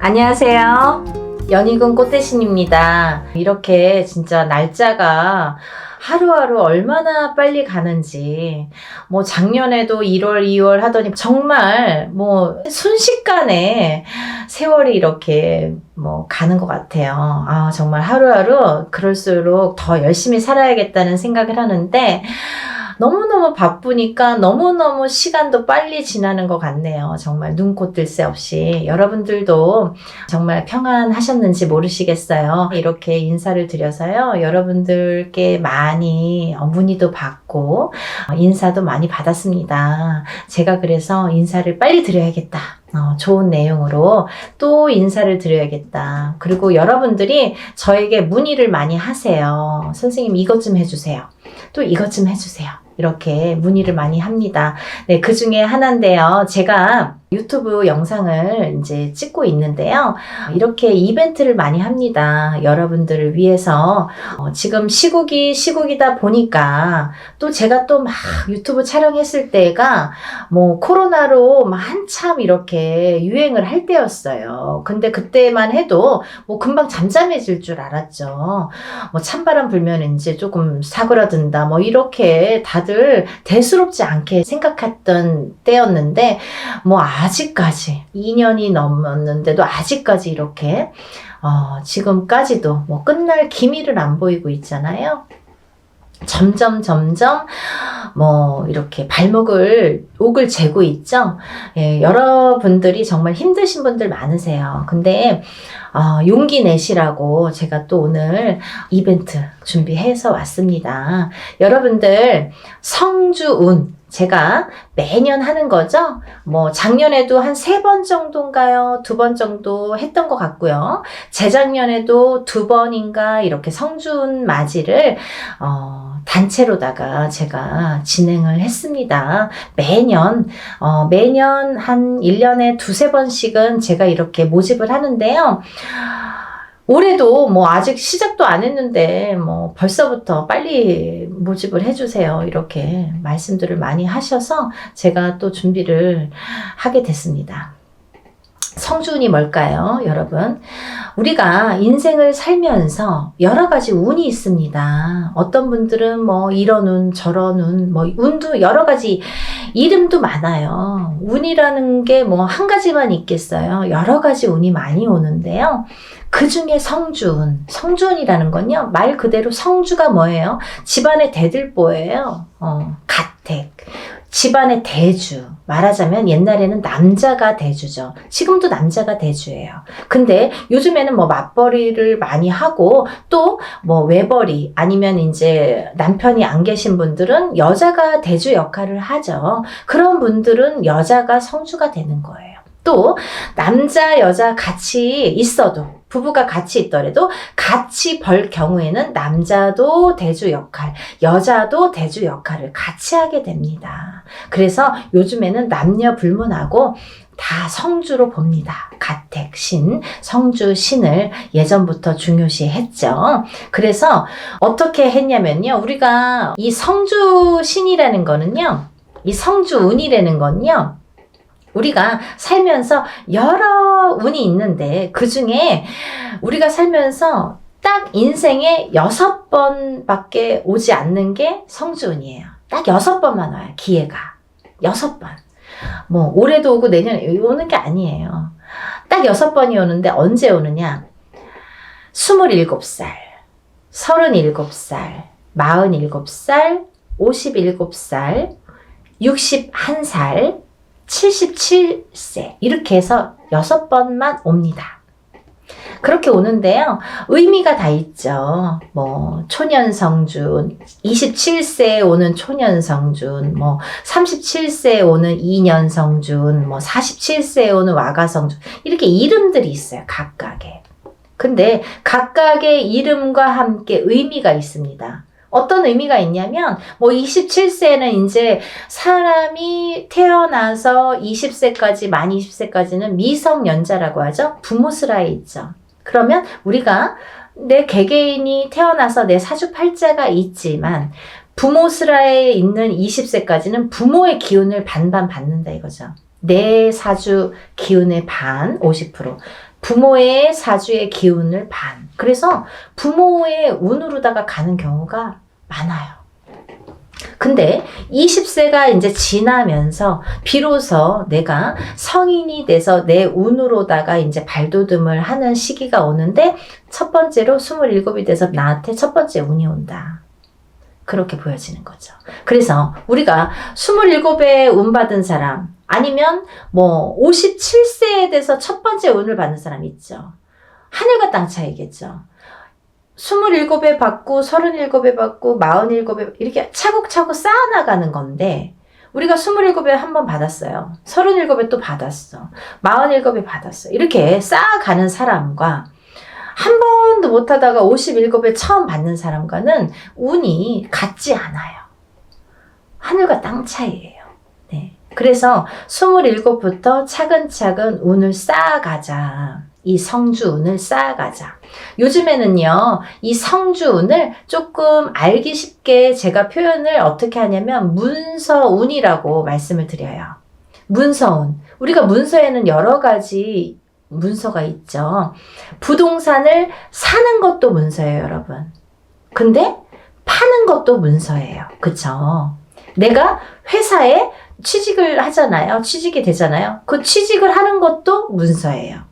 안녕하세요. 연희군 꽃대신입니다. 이렇게 진짜 날짜가 하루하루 얼마나 빨리 가는지, 작년에도 1월, 2월 하더니 정말 순식간에 세월이 이렇게 가는 것 같아요. 정말 하루하루 그럴수록 더 열심히 살아야겠다는 생각을 하는데, 너무너무 바쁘니까 너무너무 시간도 빨리 지나는 것 같네요. 정말 눈코 뜰 새 없이. 여러분들도 정말 평안하셨는지 모르시겠어요. 이렇게 인사를 드려서요. 여러분들께 많이 문의도 받고 인사도 많이 받았습니다. 제가 그래서 인사를 빨리 드려야겠다. 좋은 내용으로 또 인사를 드려야겠다. 그리고 여러분들이 저에게 문의를 많이 하세요. 선생님 이것 좀 해주세요. 또 이것 좀 해주세요. 이렇게 문의를 많이 합니다. 네, 그 중에 하나인데요. 제가 유튜브 영상을 이제 찍고 있는데요. 이렇게 이벤트를 많이 합니다. 여러분들을 위해서. 지금 시국이다 보니까 또 제가 또 막 유튜브 촬영했을 때가 코로나로 한참 이렇게 유행을 할 때였어요. 근데 그때만 해도 금방 잠잠해질 줄 알았죠. 찬바람 불면 이제 조금 사그라든다. 이렇게 다들 대수롭지 않게 생각했던 때였는데 아직까지 2년이 넘었는데도 아직까지 이렇게 지금까지도 끝날 기미를 안 보이고 있잖아요. 점점 이렇게 옥을 재고 있죠. 예, 여러분들이 정말 힘드신 분들 많으세요. 근데 용기 내시라고 제가 또 오늘 이벤트 준비해서 왔습니다. 여러분들 성주운 제가 매년 하는 거죠. 작년에도 한 3번 정도인가요? 2번 정도 했던 것 같고요. 재작년에도 2번인가 이렇게 성준 맞이를 단체로다가 제가 진행을 했습니다. 매년 한 1년에 2-3번씩은 제가 이렇게 모집을 하는데요. 올해도 아직 시작도 안 했는데 벌써부터 빨리 모집을 해주세요. 이렇게 말씀들을 많이 하셔서 제가 또 준비를 하게 됐습니다. 성주운이 뭘까요, 여러분? 우리가 인생을 살면서 여러 가지 운이 있습니다. 어떤 분들은 이런 운, 저런 운, 운도 여러 가지 이름도 많아요. 운이라는 게 한 가지만 있겠어요. 여러 가지 운이 많이 오는데요. 그 중에 성주운, 성주운이라는 건요, 말 그대로 성주가 뭐예요? 집안의 대들보예요. 가택. 집안의 대주. 말하자면 옛날에는 남자가 대주죠. 지금도 남자가 대주예요. 근데 요즘에는 맞벌이를 많이 하고 또 외벌이 아니면 이제 남편이 안 계신 분들은 여자가 대주 역할을 하죠. 그런 분들은 여자가 성주가 되는 거예요. 또 남자 여자 같이 있어도 부부가 같이 있더라도 같이 벌 경우에는 남자도 대주 역할, 여자도 대주 역할을 같이 하게 됩니다. 그래서 요즘에는 남녀 불문하고 다 성주로 봅니다. 가택, 신, 성주, 신을 예전부터 중요시 했죠. 그래서 어떻게 했냐면요. 우리가 이 성주 신이라는 거는요. 이 성주 운이라는 건요. 우리가 살면서 여러 운이 있는데 그 중에 우리가 살면서 딱 인생에 6번밖에 오지 않는 게 성주운이에요. 딱 6번만 와요. 기회가. 6번. 올해도 오고 내년에 오는 게 아니에요. 딱 6번이 오는데 언제 오느냐? 27살, 37살, 47살, 57살, 61살, 77세 이렇게 해서 6번만 옵니다. 그렇게 오는데요. 의미가 다 있죠. 초년성준, 27세에 오는 초년성준, 37세에 오는 이년성준, 47세에 오는 와가성준 이렇게 이름들이 있어요. 각각의. 근데 각각의 이름과 함께 의미가 있습니다. 어떤 의미가 있냐면 27세는 이제 사람이 태어나서 20세까지 만 20세까지는 미성년자라고 하죠. 부모스라에 있죠. 그러면 우리가 내 개개인이 태어나서 내 사주팔자가 있지만 부모스라에 있는 20세까지는 부모의 기운을 반반 받는다 이거죠. 내 사주 기운의 반 50%, 부모의 사주의 기운을 반. 그래서 부모의 운으로다가 가는 경우가 많아요. 근데 20세가 이제 지나면서 비로소 내가 성인이 돼서 내 운으로다가 이제 발돋움을 하는 시기가 오는데, 첫 번째로 27이 돼서 나한테 첫 번째 운이 온다. 그렇게 보여지는 거죠. 그래서 우리가 27에 운 받은 사람, 아니면 뭐 57세에 돼서 첫 번째 운을 받는 사람 있죠. 하늘과 땅 차이겠죠. 27에 받고 37에 받고 47에 이렇게 차곡차곡 쌓아나가는 건데, 우리가 27에 한 번 받았어요. 37에 또 받았어. 47에 받았어. 이렇게 쌓아가는 사람과 한 번도 못하다가 57에 처음 받는 사람과는 운이 같지 않아요. 하늘과 땅 차이예요. 네. 그래서 27부터 차근차근 운을 쌓아가자. 이 성주운을 쌓아가자. 요즘에는요, 이 성주운을 조금 알기 쉽게 제가 표현을 어떻게 하냐면 문서운이라고 말씀을 드려요. 문서운. 우리가 문서에는 여러 가지 문서가 있죠. 부동산을 사는 것도 문서예요, 여러분. 근데 파는 것도 문서예요. 그쵸? 내가 회사에 취직을 하잖아요. 취직이 되잖아요. 그 취직을 하는 것도 문서예요.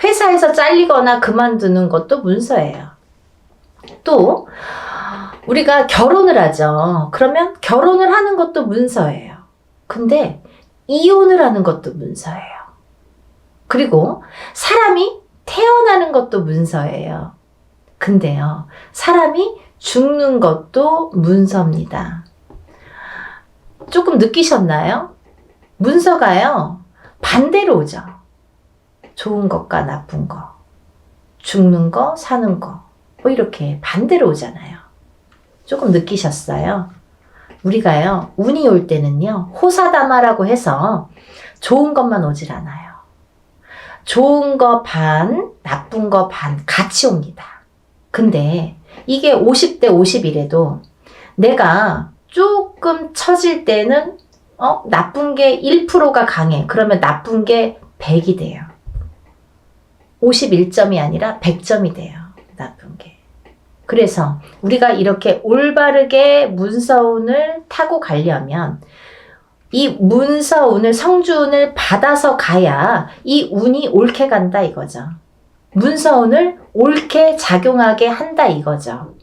회사에서 잘리거나 그만두는 것도 문서예요. 또 우리가 결혼을 하죠. 그러면 결혼을 하는 것도 문서예요. 근데 이혼을 하는 것도 문서예요. 그리고 사람이 태어나는 것도 문서예요. 근데요, 사람이 죽는 것도 문서입니다. 조금 느끼셨나요? 문서가요, 반대로 오죠. 좋은 것과 나쁜 거, 죽는 거, 사는 거, 뭐 이렇게 반대로 오잖아요. 조금 느끼셨어요? 우리가요, 운이 올 때는요, 호사다마라고 해서 좋은 것만 오질 않아요. 좋은 거 반, 나쁜 거 반 같이 옵니다. 근데 이게 50대 50이래도 내가 조금 처질 때는 나쁜 게 1%가 강해. 그러면 나쁜 게 100이 돼요. 51점이 아니라 100점이 돼요. 나쁜 게. 그래서 우리가 이렇게 올바르게 문서운을 타고 가려면 이 문서운을, 성주운을 받아서 가야 이 운이 옳게 간다 이거죠. 문서운을 옳게 작용하게 한다 이거죠.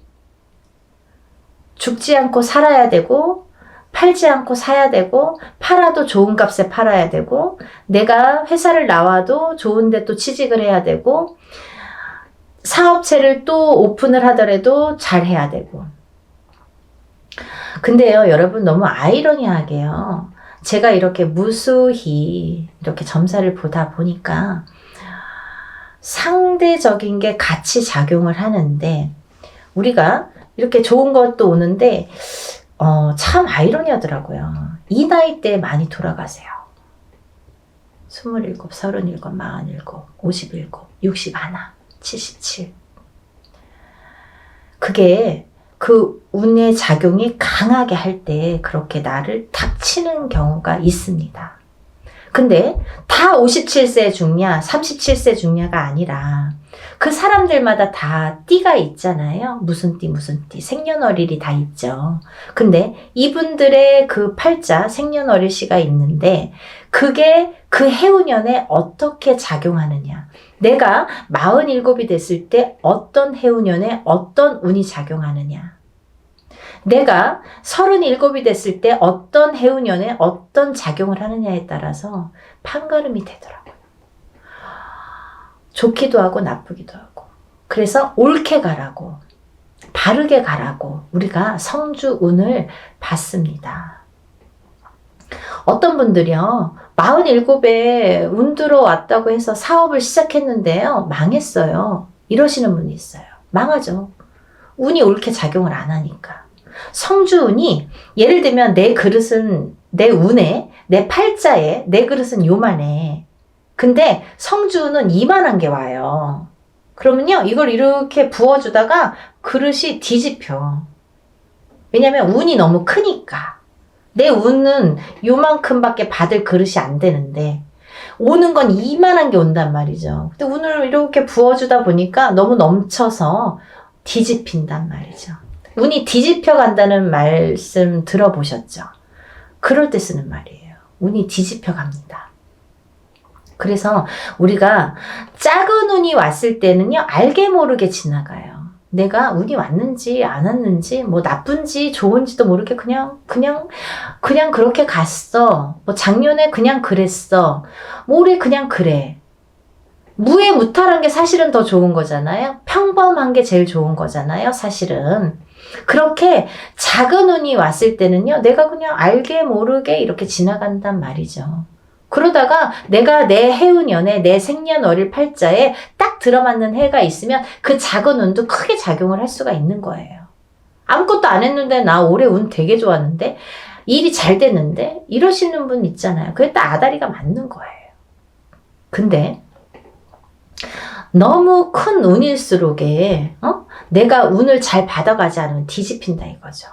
죽지 않고 살아야 되고, 팔지 않고 사야 되고, 팔아도 좋은 값에 팔아야 되고, 내가 회사를 나와도 좋은데 또 취직을 해야 되고, 사업체를 또 오픈을 하더라도 잘 해야 되고. 근데요, 여러분, 너무 아이러니하게요, 제가 이렇게 무수히 이렇게 점사를 보다 보니까 상대적인 게 같이 작용을 하는데, 우리가 이렇게 좋은 것도 오는데 참 아이러니하더라고요. 이 나이 때 많이 돌아가세요. 27, 37, 47, 57, 61, 77. 그게 그 운의 작용이 강하게 할 때 그렇게 나를 탁 치는 경우가 있습니다. 근데 다 57세 죽냐, 37세 죽냐가 아니라 그 사람들마다 다 띠가 있잖아요. 무슨 띠, 무슨 띠, 생년월일이 다 있죠. 근데 이분들의 그 팔자, 생년월일시가 있는데 그게 그 해운년에 어떻게 작용하느냐. 내가 47이 됐을 때 어떤 해운년에 어떤 운이 작용하느냐. 내가 37이 됐을 때 어떤 해운년에 어떤 작용을 하느냐에 따라서 판가름이 되더라고요. 좋기도 하고 나쁘기도 하고. 그래서 옳게 가라고, 바르게 가라고 우리가 성주운을 받습니다. 어떤 분들이요, 47에 운 들어왔다고 해서 사업을 시작했는데요, 망했어요. 이러시는 분이 있어요. 망하죠. 운이 옳게 작용을 안 하니까. 성주운이, 예를 들면 내 그릇은, 내 운에, 내 팔자에 내 그릇은 요만해. 근데 성주운은 이만한 게 와요. 그러면요, 이걸 이렇게 부어주다가 그릇이 뒤집혀. 왜냐면 운이 너무 크니까. 내 운은 요만큼밖에 받을 그릇이 안 되는데 오는 건 이만한 게 온단 말이죠. 근데 운을 이렇게 부어주다 보니까 너무 넘쳐서 뒤집힌단 말이죠. 운이 뒤집혀 간다는 말씀 들어보셨죠? 그럴 때 쓰는 말이에요. 운이 뒤집혀 갑니다. 그래서 우리가 작은 운이 왔을 때는요, 알게 모르게 지나가요. 내가 운이 왔는지 안 왔는지 뭐 나쁜지 좋은지도 모르게 그냥 그렇게 갔어. 뭐 작년에 그냥 그랬어. 뭐 올해 그냥 그래. 무해무탈한 게 사실은 더 좋은 거잖아요. 평범한 게 제일 좋은 거잖아요. 사실은. 그렇게 작은 운이 왔을 때는요, 내가 그냥 알게 모르게 이렇게 지나간단 말이죠. 그러다가 내가 내 해운년에 내 생년월일 팔자에 딱 들어맞는 해가 있으면 그 작은 운도 크게 작용을 할 수가 있는 거예요. 아무것도 안 했는데 나 올해 운 되게 좋았는데 일이 잘 됐는데 이러시는 분 있잖아요. 그게 딱 아다리가 맞는 거예요. 근데 너무 큰 운일수록에 내가 운을 잘 받아가지 않으면 뒤집힌다 이거죠.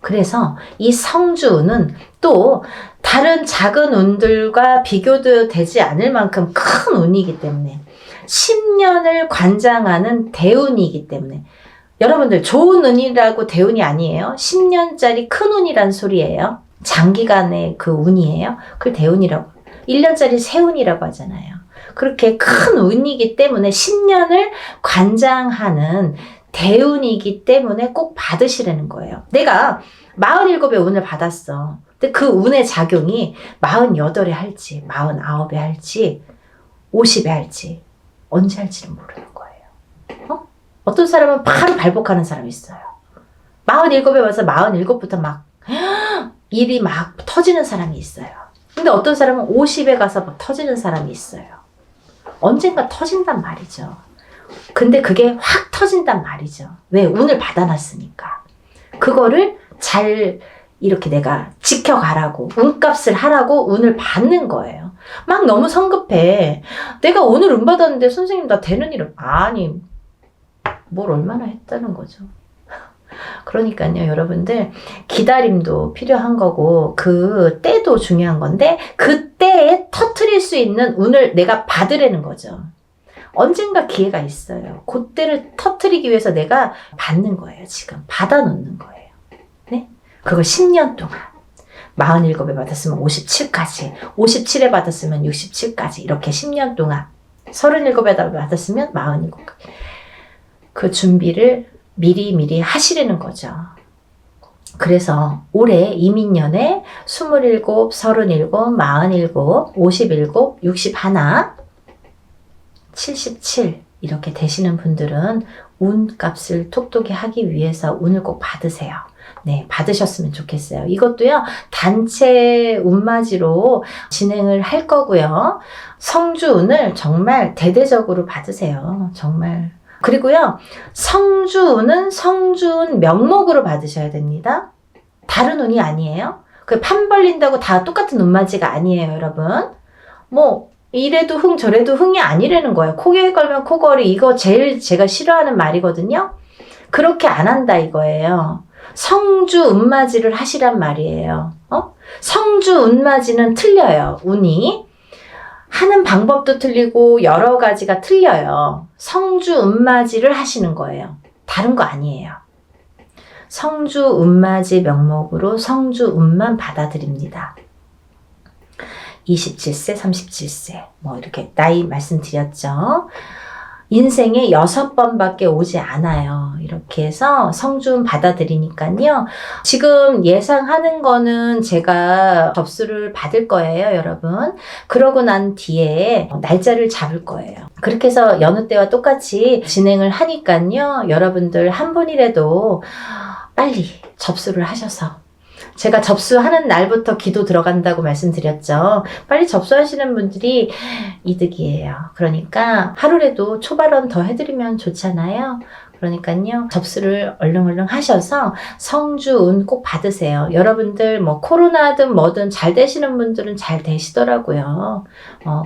그래서 이 성주운은 또 다른 작은 운들과 비교도 되지 않을 만큼 큰 운이기 때문에 10년을 관장하는 대운이기 때문에 여러분들 좋은 운이라고 대운이 아니에요. 10년짜리 큰 운이란 소리예요. 장기간의 그 운이에요. 그걸 대운이라고 1년짜리 세운이라고 하잖아요. 그렇게 큰 운이기 때문에 10년을 관장하는 대운이기 때문에 꼭 받으시라는 거예요. 내가 47의 운을 받았어. 근데 그 운의 작용이 48에 할지 49에 할지 50에 할지 언제 할지는 모르는 거예요. 어떤 사람은 바로 발복하는 사람이 있어요. 47에 와서 47부터 막 일이 막 터지는 사람이 있어요. 근데 어떤 사람은 50에 가서 막 터지는 사람이 있어요. 언젠가 터진단 말이죠. 근데 그게 확 터진단 말이죠. 왜? 운을 받아놨으니까. 그거를 잘 이렇게 내가 지켜가라고, 운값을 하라고 운을 받는 거예요. 막 너무 성급해. 내가 오늘 운 받았는데 선생님 나 되는 일은 아니 뭘 얼마나 했다는 거죠. 그러니까요, 여러분들 기다림도 필요한 거고 그 때도 중요한 건데 그 때에 터트릴 수 있는 운을 내가 받으라는 거죠. 언젠가 기회가 있어요. 그때를 터트리기 위해서 내가 받는 거예요. 지금 받아놓는 거예요. 네? 그걸 10년 동안 47에 받았으면 57까지 57에 받았으면 67까지 이렇게 10년 동안 37에 받았으면 47까지 그 준비를 미리 하시라는 거죠. 그래서 올해 이민년에 27, 37, 47, 57, 61, 77 이렇게 되시는 분들은 운값을 톡톡히 하기 위해서 운을 꼭 받으세요. 네, 받으셨으면 좋겠어요. 이것도요, 단체 운맞이로 진행을 할 거고요. 성주운을 정말 대대적으로 받으세요. 정말. 그리고요, 성주운은 성주운 명목으로 받으셔야 됩니다. 다른 운이 아니에요. 그 판 벌린다고 다 똑같은 운맞이가 아니에요, 여러분. 뭐, 이래도 흥 저래도 흥이 아니라는 거예요. 코에 걸면 코걸이 이거 제일 제가 싫어하는 말이거든요. 그렇게 안 한다 이거예요. 성주 운맞이를 하시란 말이에요. 성주 운맞이는 틀려요. 운이 하는 방법도 틀리고 여러 가지가 틀려요. 성주 운맞이를 하시는 거예요. 다른 거 아니에요. 성주 운맞이 명목으로 성주 운만 받아들입니다. 27세, 37세 뭐 이렇게 나이 말씀드렸죠. 인생에 6번밖에 오지 않아요. 이렇게 해서 성주운 받아들이니까요. 지금 예상하는 거는 제가 접수를 받을 거예요, 여러분. 그러고 난 뒤에 날짜를 잡을 거예요. 그렇게 해서 여느 때와 똑같이 진행을 하니까요. 여러분들 한 분이라도 빨리 접수를 하셔서 제가 접수하는 날부터 기도 들어간다고 말씀드렸죠. 빨리 접수하시는 분들이 이득이에요. 그러니까 하루라도 초발언 더 해드리면 좋잖아요. 그러니까요. 접수를 얼른 하셔서 성주운 꼭 받으세요. 여러분들 뭐 코로나든 뭐든 잘 되시는 분들은 잘 되시더라고요.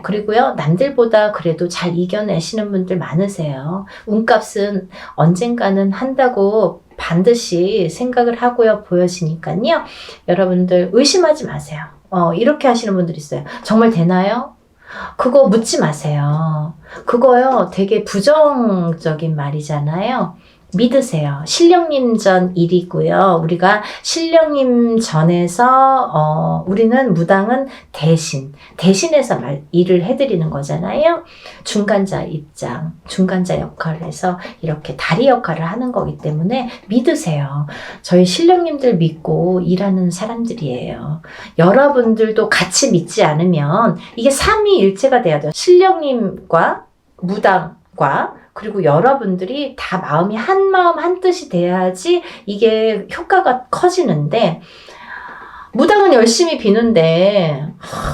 그리고요. 남들보다 그래도 잘 이겨내시는 분들 많으세요. 운값은 언젠가는 한다고 반드시 생각을 하고요 보여지니까요. 여러분들 의심하지 마세요. 이렇게 하시는 분들 있어요. 정말 되나요? 그거 묻지 마세요. 그거요 되게 부정적인 말이잖아요. 믿으세요. 신령님 전 일이고요. 우리가 신령님 전에서 우리는 무당은 대신해서 일을 해드리는 거잖아요. 중간자 입장, 중간자 역할을 해서 이렇게 다리 역할을 하는 거기 때문에 믿으세요. 저희 신령님들 믿고 일하는 사람들이에요. 여러분들도 같이 믿지 않으면 이게 삼위일체가 돼야 돼요. 신령님과 무당과 그리고 여러분들이 다 마음이 한 마음 한 뜻이 돼야지 이게 효과가 커지는데, 무당은 열심히 비는데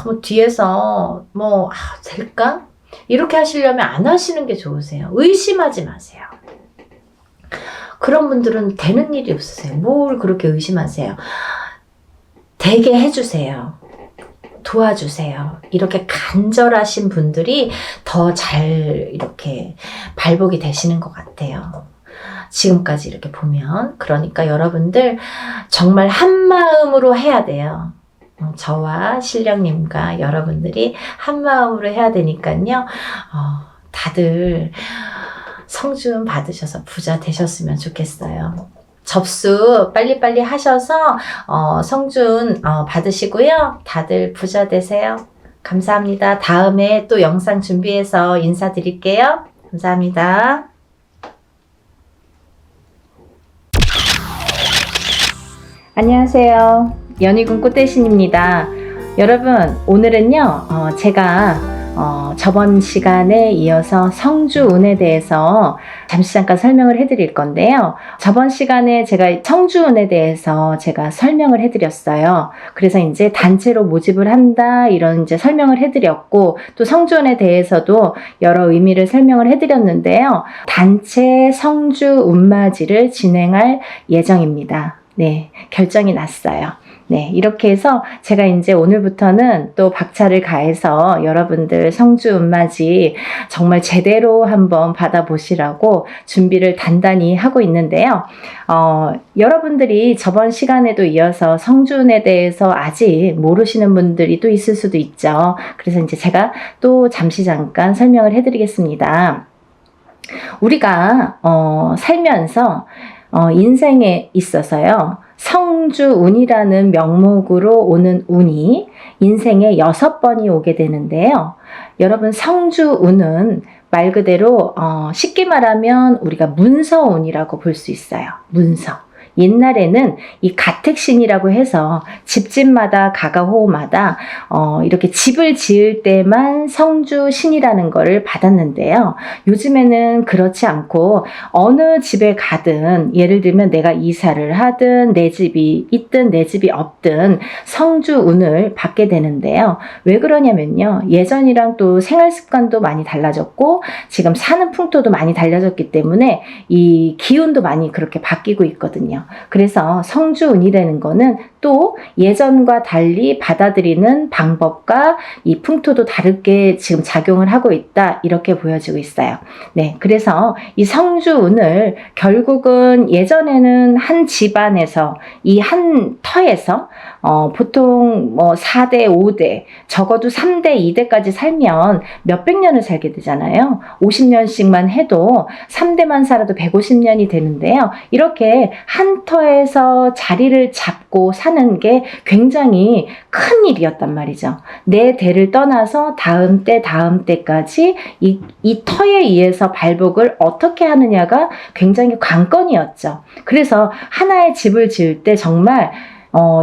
뭐 뒤에서 될까? 이렇게 하시려면 안 하시는 게 좋으세요. 의심하지 마세요. 그런 분들은 되는 일이 없으세요. 뭘 그렇게 의심하세요. 되게 해주세요. 도와주세요. 이렇게 간절하신 분들이 더 잘 이렇게 발복이 되시는 것 같아요. 지금까지 이렇게 보면. 그러니까 여러분들 정말 한 마음으로 해야 돼요. 저와 신령님과 여러분들이 한 마음으로 해야 되니까요. 다들 성준 받으셔서 부자 되셨으면 좋겠어요. 접수 빨리빨리 하셔서 성준 받으시고요. 다들 부자 되세요. 감사합니다. 다음에 또 영상 준비해서 인사드릴게요. 감사합니다. 안녕하세요. 연희군 꽃대신입니다. 여러분, 오늘은요 제가 저번 시간에 이어서 성주운에 대해서 잠깐 설명을 해드릴 건데요. 저번 시간에 제가 성주운에 대해서 제가 설명을 해드렸어요. 그래서 이제 단체로 모집을 한다 이런 이제 설명을 해드렸고, 또 성주운에 대해서도 여러 의미를 설명을 해드렸는데요. 단체 성주운맞이를 진행할 예정입니다. 네, 결정이 났어요. 네, 이렇게 해서 제가 이제 오늘부터는 또 박차를 가해서 여러분들 성주운맞이 정말 제대로 한번 받아보시라고 준비를 단단히 하고 있는데요. 여러분들이 저번 시간에도 이어서 성주운에 대해서 아직 모르시는 분들이 또 있을 수도 있죠. 그래서 이제 제가 또 잠깐 설명을 해드리겠습니다. 우리가 살면서 인생에 있어서요, 성주운이라는 명목으로 오는 운이 인생에 6번이 오게 되는데요. 여러분, 성주운은 말 그대로 쉽게 말하면 우리가 문서운이라고 볼 수 있어요. 문서. 옛날에는 이 가택신이라고 해서 집집마다 가가호호마다 이렇게 집을 지을 때만 성주신이라는 거를 받았는데요. 요즘에는 그렇지 않고 어느 집에 가든, 예를 들면 내가 이사를 하든 내 집이 있든 내 집이 없든 성주운을 받게 되는데요. 왜 그러냐면요, 예전이랑 또 생활 습관도 많이 달라졌고 지금 사는 풍토도 많이 달라졌기 때문에 이 기운도 많이 그렇게 바뀌고 있거든요. 그래서 성주운이라는 거는 또 예전과 달리 받아들이는 방법과 이 풍토도 다르게 지금 작용을 하고 있다, 이렇게 보여지고 있어요. 네, 그래서 이 성주운을 결국은 예전에는 한 집안에서 이 한 터에서 보통 4대, 5대, 적어도 3대, 2대까지 살면 몇백 년을 살게 되잖아요. 50년씩만 해도 3대만 살아도 150년이 되는데요. 이렇게 한 터에서 자리를 잡고 사는 게 굉장히 큰 일이었단 말이죠. 내 대를 떠나서 다음 때까지 이 터에 의해서 발복을 어떻게 하느냐가 굉장히 관건이었죠. 그래서 하나의 집을 지을 때 정말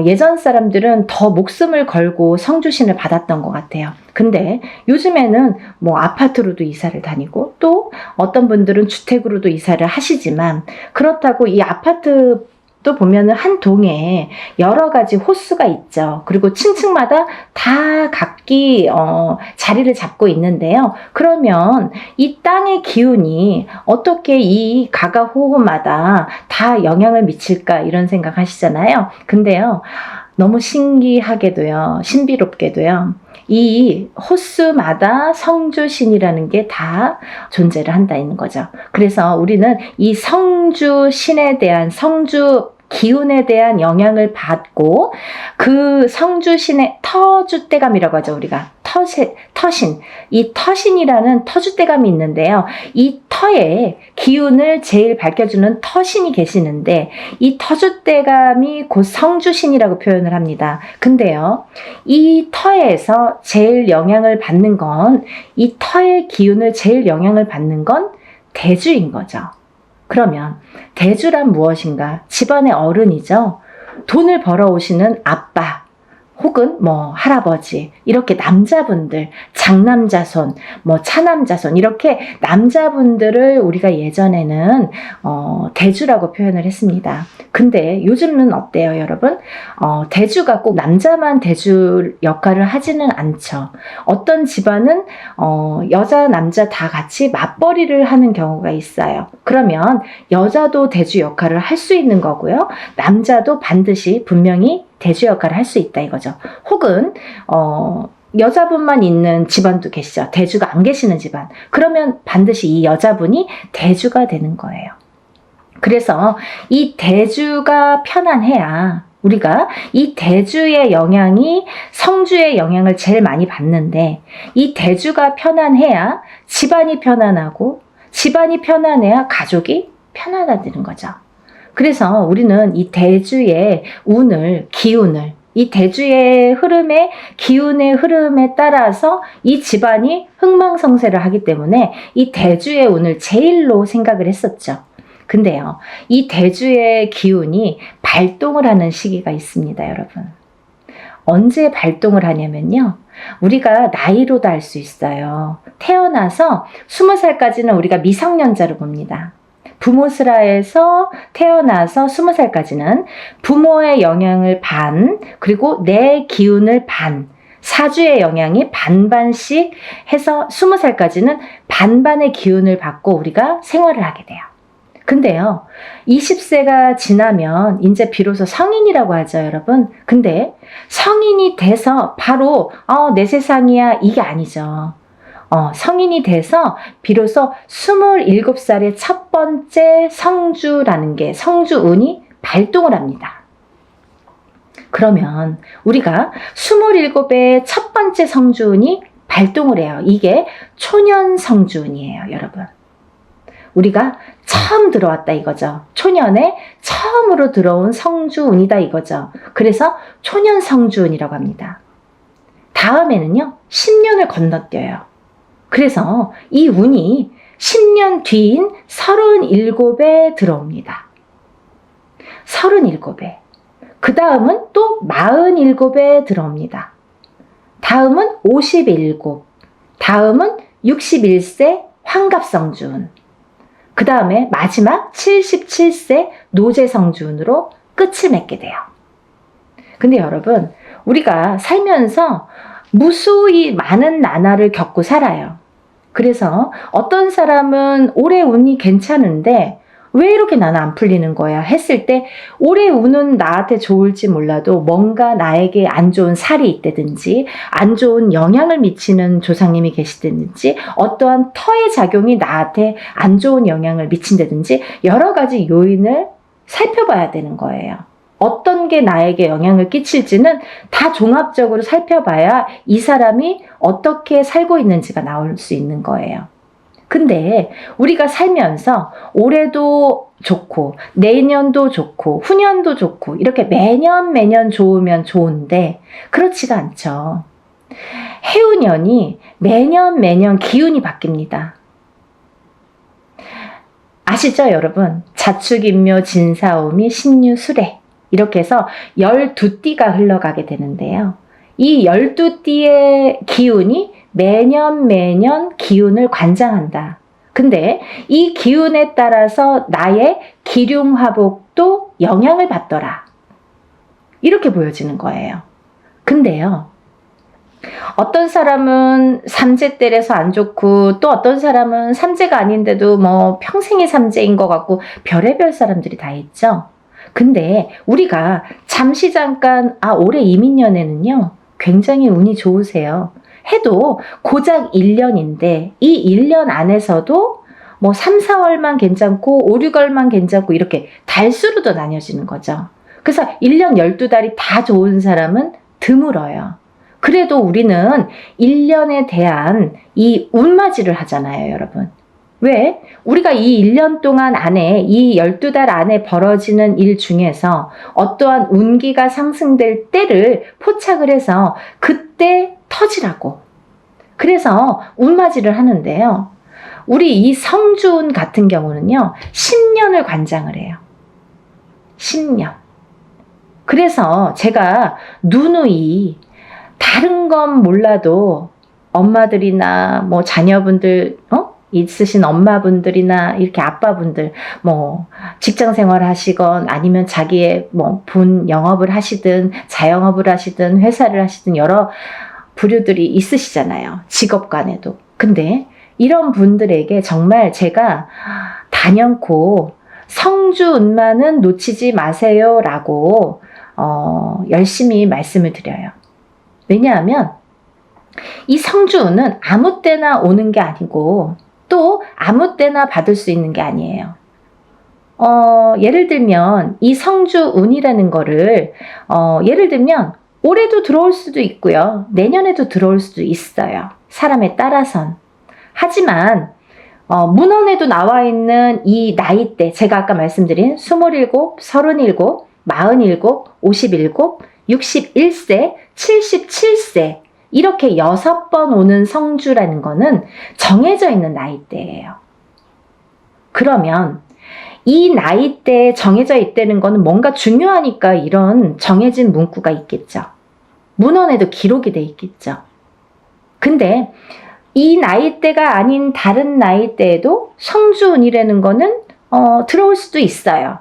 예전 사람들은 더 목숨을 걸고 성주신을 받았던 것 같아요. 근데 요즘에는 아파트로도 이사를 다니고 또 어떤 분들은 주택으로도 이사를 하시지만, 그렇다고 이 아파트 또 보면은 한 동에 여러 가지 호수가 있죠. 그리고 층층마다 다 각기 자리를 잡고 있는데요. 그러면 이 땅의 기운이 어떻게 이 가가호호마다 다 영향을 미칠까, 이런 생각 하시잖아요. 근데요, 너무 신기하게도요, 신비롭게도요, 이 호수마다 성주신이라는 게 다 존재를 한다는 거죠. 그래서 우리는 이 성주신에 대한, 성주 기운에 대한 영향을 받고, 그 성주신의 터줏대감이라고 하죠, 우리가. 터신. 이 터신이라는 터줏대감이 있는데요. 이 터의 기운을 제일 밝혀주는 터신이 계시는데, 이 터줏대감이 곧 성주신이라고 표현을 합니다. 근데요, 이 터에서 제일 영향을 받는 건, 이 터의 기운을 제일 영향을 받는 건 대주인 거죠. 그러면 대주란 무엇인가? 집안의 어른이죠. 돈을 벌어오시는 아빠 혹은 뭐 할아버지, 이렇게 남자분들, 장남자손, 뭐 차남자손, 이렇게 남자분들을 우리가 예전에는 대주라고 표현을 했습니다. 근데 요즘은 어때요, 여러분? 대주가 꼭 남자만 대주 역할을 하지는 않죠. 어떤 집안은 여자, 남자 다 같이 맞벌이를 하는 경우가 있어요. 그러면 여자도 대주 역할을 할 수 있는 거고요. 남자도 반드시 분명히 대주 역할을 할 수 있다 이거죠. 혹은 여자분만 있는 집안도 계시죠. 대주가 안 계시는 집안. 그러면 반드시 이 여자분이 대주가 되는 거예요. 그래서 이 대주가 편안해야, 우리가 이 대주의 영향이 성주의 영향을 제일 많이 받는데, 이 대주가 편안해야 집안이 편안하고, 집안이 편안해야 가족이 편안해지는 거죠. 그래서 우리는 이 대주의 운을, 기운을, 이 대주의 흐름에, 기운의 흐름에 따라서 이 집안이 흥망성쇠를 하기 때문에 이 대주의 운을 제일로 생각을 했었죠. 근데요, 이 대주의 기운이 발동을 하는 시기가 있습니다, 여러분. 언제 발동을 하냐면요, 우리가 나이로도 알 수 있어요. 태어나서 20살까지는 우리가 미성년자로 봅니다. 부모스라에서 태어나서 20살까지는 부모의 영향을 반, 그리고 내 기운을 반, 사주의 영향이 반반씩 해서 20살까지는 반반의 기운을 받고 우리가 생활을 하게 돼요. 근데요, 20세가 지나면 이제 비로소 성인이라고 하죠, 여러분. 근데 성인이 돼서 바로 내 세상이야, 이게 아니죠. 성인이 돼서 비로소 27살의 첫 번째 성주라는 게, 성주운이 발동을 합니다. 그러면 우리가 27의 첫 번째 성주운이 발동을 해요. 이게 초년 성주운이에요, 여러분. 우리가 처음 들어왔다 이거죠. 초년에 처음으로 들어온 성주운이다 이거죠. 그래서 초년 성주운이라고 합니다. 다음에는요, 10년을 건너뛰어요. 그래서 이 운이 10년 뒤인 37에 들어옵니다. 37에. 그 다음은 또 47에 들어옵니다. 다음은 57. 다음은 61세 환갑성주운. 그 다음에 마지막 77세 노제성주운으로 끝을 맺게 돼요. 근데 여러분, 우리가 살면서 무수히 많은 나날을 겪고 살아요. 그래서 어떤 사람은 올해 운이 괜찮은데 왜 이렇게 나는 안 풀리는 거야 했을 때, 올해 운은 나한테 좋을지 몰라도 뭔가 나에게 안 좋은 살이 있다든지, 안 좋은 영향을 미치는 조상님이 계시다든지, 어떠한 터의 작용이 나한테 안 좋은 영향을 미친다든지, 여러 가지 요인을 살펴봐야 되는 거예요. 어떤 게 나에게 영향을 끼칠지는 다 종합적으로 살펴봐야 이 사람이 어떻게 살고 있는지가 나올 수 있는 거예요. 근데 우리가 살면서 올해도 좋고 내년도 좋고 후년도 좋고 이렇게 매년 좋으면 좋은데 그렇지가 않죠. 해운년이 매년 기운이 바뀝니다. 아시죠, 여러분? 자축인묘 진사오미 신유술해 이렇게 해서 12띠가 흘러가게 되는데요. 이 12띠의 기운이 매년 기운을 관장한다. 근데 이 기운에 따라서 나의 기륭화복도 영향을 받더라. 이렇게 보여지는 거예요. 근데요, 어떤 사람은 삼재때려서 안 좋고, 또 어떤 사람은 삼재가 아닌데도 뭐 평생이 삼재인 것 같고, 별의별 사람들이 다 있죠. 근데 우리가 잠시 잠깐 올해 이민년에는요 굉장히 운이 좋으세요 해도 고작 1년인데 이 1년 안에서도 뭐 3, 4월만 괜찮고 5, 6월만 괜찮고 이렇게 달수로도 나뉘어지는 거죠. 그래서 1년 12달이 다 좋은 사람은 드물어요. 그래도 우리는 1년에 대한 이 운맞이를 하잖아요, 여러분. 왜? 우리가 이 1년 동안 안에 이 12달 안에 벌어지는 일 중에서 어떠한 운기가 상승될 때를 포착을 해서 그때 터지라고. 그래서 운맞이를 하는데요. 우리 이 성주운 같은 경우는요. 10년을 관장을 해요. 10년. 그래서 제가 누누이 다른 건 몰라도 엄마들이나 뭐 자녀분들 있으신 엄마분들이나 이렇게 아빠분들 뭐 직장 생활 하시건 아니면 자기의 뭐 본 영업을 하시든 자영업을 하시든 회사를 하시든 여러 부류들이 있으시잖아요. 직업 간에도. 근데 이런 분들에게 정말 제가 단연코 성주운만은 놓치지 마세요 라고 열심히 말씀을 드려요. 왜냐하면 이 성주운은 아무 때나 오는 게 아니고 또 아무 때나 받을 수 있는 게 아니에요. 예를 들면 이 성주운이라는 거를 예를 들면 올해도 들어올 수도 있고요. 내년에도 들어올 수도 있어요. 사람에 따라선. 하지만 문헌에도 나와 있는 이 나이대, 제가 아까 말씀드린 27, 37, 47, 57, 61세, 77세 이렇게 6번 오는 성주라는 거는 정해져 있는 나이대예요. 그러면 이 나이대에 정해져 있다는 거는 뭔가 중요하니까 이런 정해진 문구가 있겠죠. 문헌에도 기록이 돼 있겠죠. 근데 이 나이대가 아닌 다른 나이대에도 성주운이라는 거는 들어올 수도 있어요.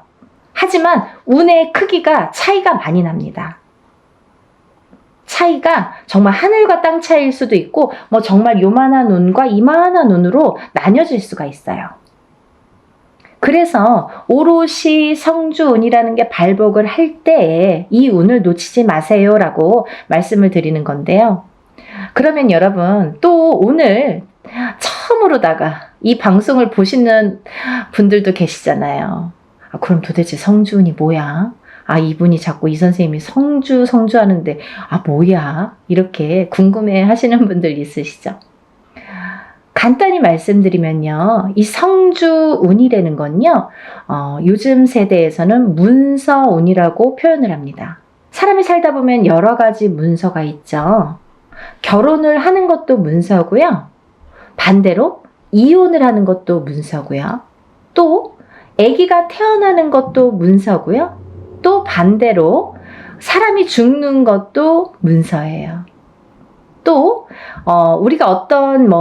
하지만 운의 크기가 차이가 많이 납니다. 차이가 정말 하늘과 땅 차이일 수도 있고 뭐 정말 요만한 운과 이만한 운으로 나뉘어질 수가 있어요. 그래서 오롯이 성주운이라는 게 발복을 할 때에 이 운을 놓치지 마세요라고 말씀을 드리는 건데요. 그러면 여러분 또 오늘 처음으로다가 이 방송을 보시는 분들도 계시잖아요. 그럼 도대체 성주운이 뭐야? 이분이 자꾸 이 선생님이 성주 하는데 뭐야? 이렇게 궁금해 하시는 분들 있으시죠? 간단히 말씀드리면요. 이 성주운이라는 건요. 요즘 세대에서는 문서운이라고 표현을 합니다. 사람이 살다 보면 여러 가지 문서가 있죠. 결혼을 하는 것도 문서고요. 반대로 이혼을 하는 것도 문서고요. 또 아기가 태어나는 것도 문서고요. 또 반대로 사람이 죽는 것도 문서예요. 또 우리가 어떤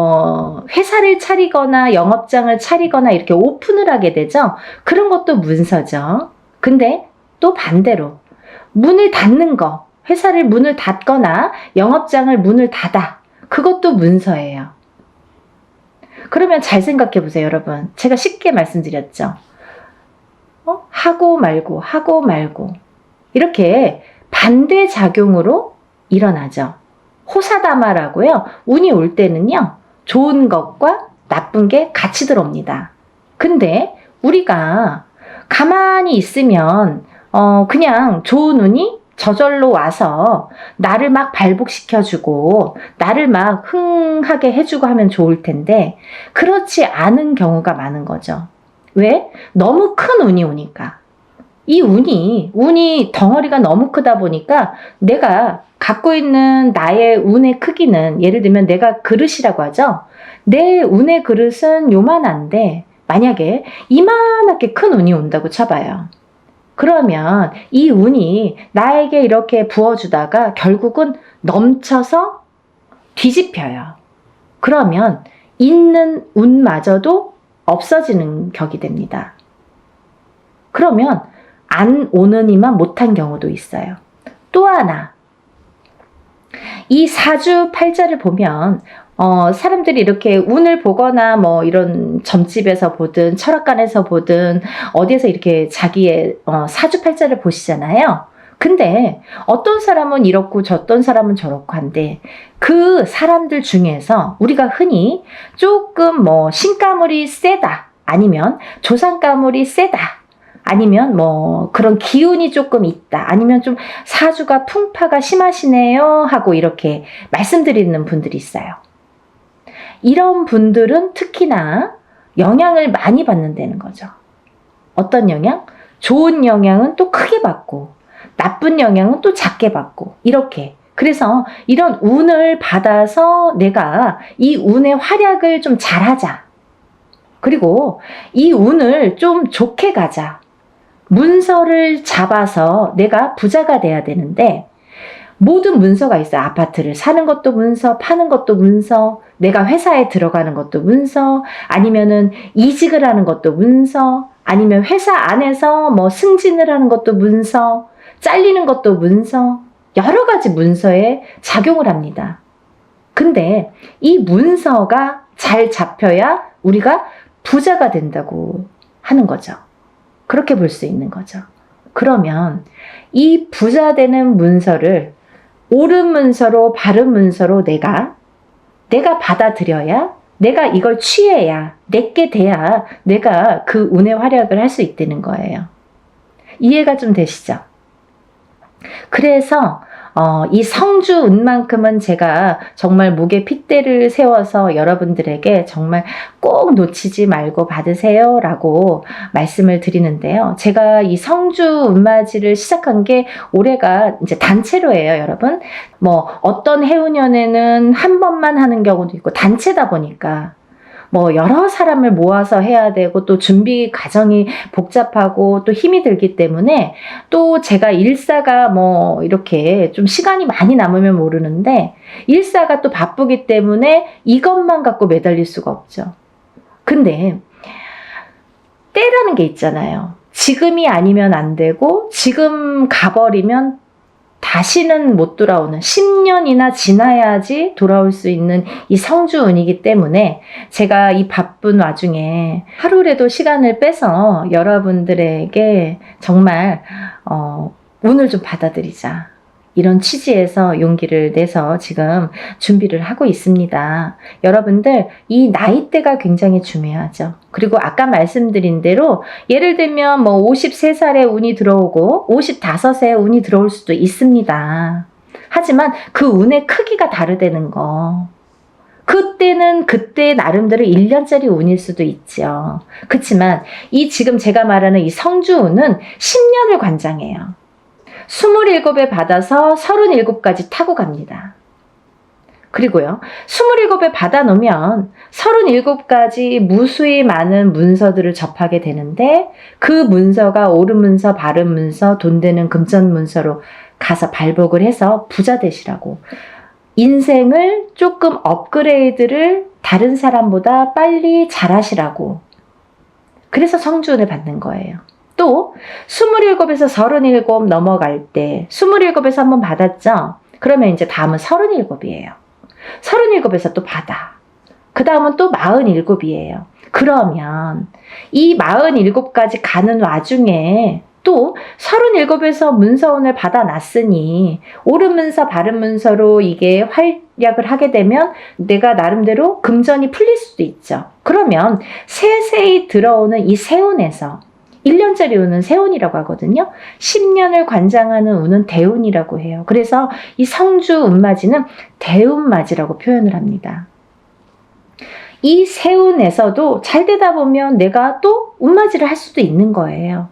회사를 차리거나 영업장을 차리거나 이렇게 오픈을 하게 되죠. 그런 것도 문서죠. 근데 또 반대로 문을 닫는 거, 회사를 문을 닫거나 영업장을 문을 닫아. 그것도 문서예요. 그러면 잘 생각해 보세요, 여러분. 제가 쉽게 말씀드렸죠. 하고 말고 이렇게 반대작용으로 일어나죠. 호사다마라고요. 운이 올 때는요. 좋은 것과 나쁜 게 같이 들어옵니다. 근데 우리가 가만히 있으면 그냥 좋은 운이 저절로 와서 나를 막 발복시켜주고 나를 막 흥하게 해주고 하면 좋을 텐데 그렇지 않은 경우가 많은 거죠. 왜? 너무 큰 운이 오니까. 이 운이 덩어리가 너무 크다 보니까 내가 갖고 있는 나의 운의 크기는 예를 들면 내가 그릇이라고 하죠. 내 운의 그릇은 요만한데 만약에 이만하게 큰 운이 온다고 쳐봐요. 그러면 이 운이 나에게 이렇게 부어주다가 결국은 넘쳐서 뒤집혀요. 그러면 있는 운마저도 없어지는 격이 됩니다. 그러면 안 오느니만 못한 경우도 있어요. 또 하나, 이 사주 팔자를 보면 사람들이 이렇게 운을 보거나 뭐 이런 점집에서 보든 철학관에서 보든 어디에서 이렇게 자기의 사주팔자를 보시잖아요. 근데 어떤 사람은 이렇고 어떤 사람은 저렇고 한데 그 사람들 중에서 우리가 흔히 조금 뭐 신가물이 세다, 아니면 조상가물이 세다, 아니면 뭐 그런 기운이 조금 있다, 아니면 좀 사주가 풍파가 심하시네요 하고 이렇게 말씀드리는 분들이 있어요. 이런 분들은 특히나 영향을 많이 받는다는 거죠. 어떤 영향? 좋은 영향은 또 크게 받고 나쁜 영향은 또 작게 받고 이렇게. 그래서 이런 운을 받아서 내가 이 운의 활약을 좀 잘하자. 그리고 이 운을 좀 좋게 가자. 문서를 잡아서 내가 부자가 돼야 되는데 모든 문서가 있어요. 아파트를 사는 것도 문서, 파는 것도 문서, 내가 회사에 들어가는 것도 문서, 아니면은 이직을 하는 것도 문서, 아니면 회사 안에서 뭐 승진을 하는 것도 문서, 잘리는 것도 문서, 여러 가지 문서에 작용을 합니다. 근데 이 문서가 잘 잡혀야 우리가 부자가 된다고 하는 거죠. 그렇게 볼 수 있는 거죠. 그러면 이 부자 되는 문서를 옳은 문서로 바른 문서로 내가 받아들여야, 내가 이걸 취해야, 내게 돼야 내가 그 운의 활약을 할 수 있다는 거예요. 이해가 좀 되시죠? 그래서 이 성주운만큼은 제가 정말 목에 핏대를 세워서 여러분들에게 정말 꼭 놓치지 말고 받으세요 라고 말씀을 드리는데요. 제가 이 성주운맞이를 시작한 게 올해가 이제 단체로 해요, 여러분. 뭐 어떤 해운년에는 한 번만 하는 경우도 있고 단체다 보니까 뭐 여러 사람을 모아서 해야 되고 또 준비 과정이 복잡하고 또 힘이 들기 때문에 또 제가 일사가 뭐 이렇게 좀 시간이 많이 남으면 모르는데 일사가 또 바쁘기 때문에 이것만 갖고 매달릴 수가 없죠. 근데 때라는 게 있잖아요. 지금이 아니면 안 되고 지금 가버리면 다시는 못 돌아오는 10년이나 지나야지 돌아올 수 있는 이 성주운이기 때문에 제가 이 바쁜 와중에 하루라도 시간을 빼서 여러분들에게 정말 운을 좀 받아들이자. 이런 취지에서 용기를 내서 지금 준비를 하고 있습니다. 여러분들 이 나이대가 굉장히 중요하죠. 그리고 아까 말씀드린 대로 예를 들면 뭐 53살에 운이 들어오고 55세에 운이 들어올 수도 있습니다. 하지만 그 운의 크기가 다르다는 거. 그때는 그때 나름대로 1년짜리 운일 수도 있죠. 그렇지만 이 지금 제가 말하는 이 성주운은 10년을 관장해요. 27에 받아서 37까지 타고 갑니다. 그리고요, 27에 받아놓으면 37가지 무수히 많은 문서들을 접하게 되는데 그 문서가 옳은 문서, 바른 문서, 돈 되는 금전 문서로 가서 발복을 해서 부자 되시라고. 인생을 조금 업그레이드를 다른 사람보다 빨리 잘하시라고. 그래서 성주운을 받는 거예요. 또 27에서 37 넘어갈 때 27에서 한번 받았죠? 그러면 이제 다음은 37이에요. 37에서 또 받아. 그 다음은 또 47이에요. 그러면 이 47까지 가는 와중에 또 37에서 문서운을 받아놨으니 옳은 문서 바른 문서로 이게 활약을 하게 되면 내가 나름대로 금전이 풀릴 수도 있죠. 그러면 세세히 들어오는 이 세운에서 1년짜리 운은 세운이라고 하거든요. 10년을 관장하는 운은 대운이라고 해요. 그래서 이 성주 운맞이는 대운맞이라고 표현을 합니다. 이 세운에서도 잘 되다 보면 내가 또 운맞이를 할 수도 있는 거예요.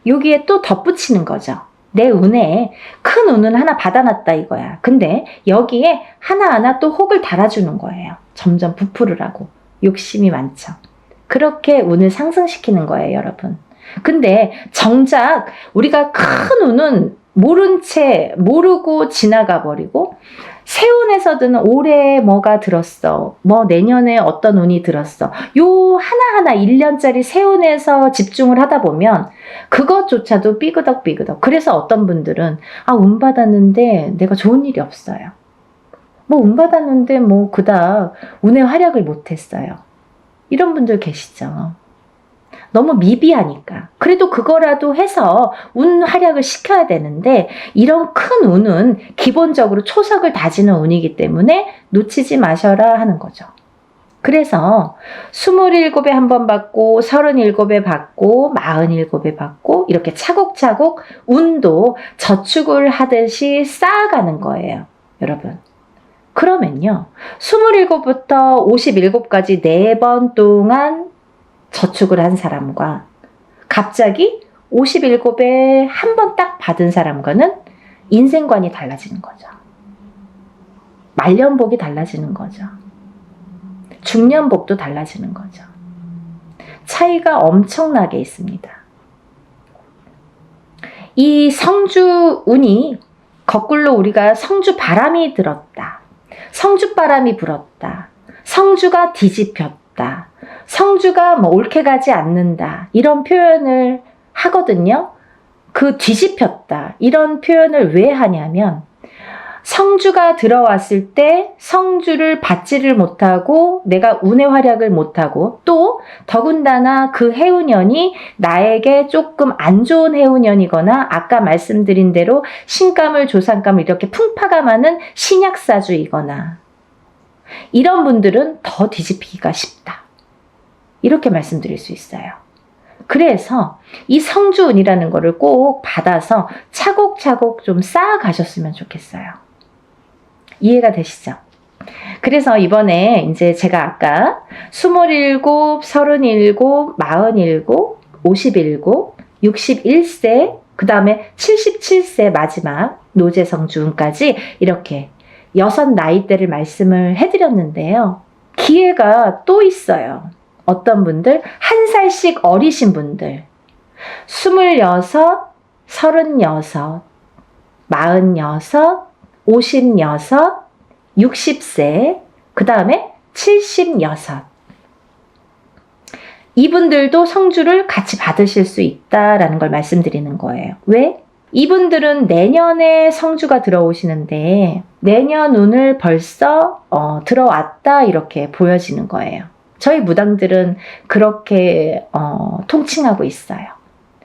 여기에 또 덧붙이는 거죠. 내 운에 큰 운은 하나 받아놨다 이거야. 근데 여기에 하나하나 또 혹을 달아주는 거예요. 점점 부풀으라고. 욕심이 많죠. 그렇게 운을 상승시키는 거예요, 여러분. 근데 정작 우리가 큰 운은 모른 채 모르고 지나가 버리고 세운에서든 올해 뭐가 들었어, 뭐 내년에 어떤 운이 들었어, 요 하나하나 1년짜리 세운에서 집중을 하다 보면 그것조차도 삐그덕삐그덕. 그래서 어떤 분들은 운 받았는데 내가 좋은 일이 없어요. 뭐 운 받았는데 뭐 그닥 운의 활약을 못했어요. 이런 분들 계시죠. 너무 미비하니까. 그래도 그거라도 해서 운 활약을 시켜야 되는데 이런 큰 운은 기본적으로 초석을 다지는 운이기 때문에 놓치지 마셔라 하는 거죠. 그래서 27에 한 번 받고 37에 받고 47에 받고 이렇게 차곡차곡 운도 저축을 하듯이 쌓아가는 거예요. 여러분. 그러면요. 27부터 57까지 4번 동안 저축을 한 사람과 갑자기 57에 한 번 딱 받은 사람과는 인생관이 달라지는 거죠. 말년복이 달라지는 거죠. 중년복도 달라지는 거죠. 차이가 엄청나게 있습니다. 이 성주 운이 거꾸로 우리가 성주 바람이 들었다. 성주 바람이 불었다. 성주가 뒤집혔다. 성주가 뭐 옳게 가지 않는다. 이런 표현을 하거든요. 그 뒤집혔다. 이런 표현을 왜 하냐면 성주가 들어왔을 때 성주를 받지를 못하고 내가 운의 활약을 못하고 또 더군다나 그 해운년이 나에게 조금 안 좋은 해운년이거나 아까 말씀드린 대로 신감을 조상감을 이렇게 풍파가 많은 신약사주이거나 이런 분들은 더 뒤집히기가 쉽다. 이렇게 말씀드릴 수 있어요. 그래서 이 성주운이라는 거를 꼭 받아서 차곡차곡 좀 쌓아가셨으면 좋겠어요. 이해가 되시죠? 그래서 이번에 이제 제가 아까 27, 37, 47, 57, 61세, 그 다음에 77세 마지막 노재성주운까지 이렇게 6 나이대를 말씀을 해드렸는데요. 기회가 또 있어요. 어떤 분들, 1살씩 어리신 분들, 26, 36, 46, 56, 60세, 그 다음에 76. 이분들도 성주를 같이 받으실 수 있다라는 걸 말씀드리는 거예요. 왜? 이분들은 내년에 성주가 들어오시는데 내년 운을 벌써 들어왔다 이렇게 보여지는 거예요. 저희 무당들은 그렇게 통칭하고 있어요.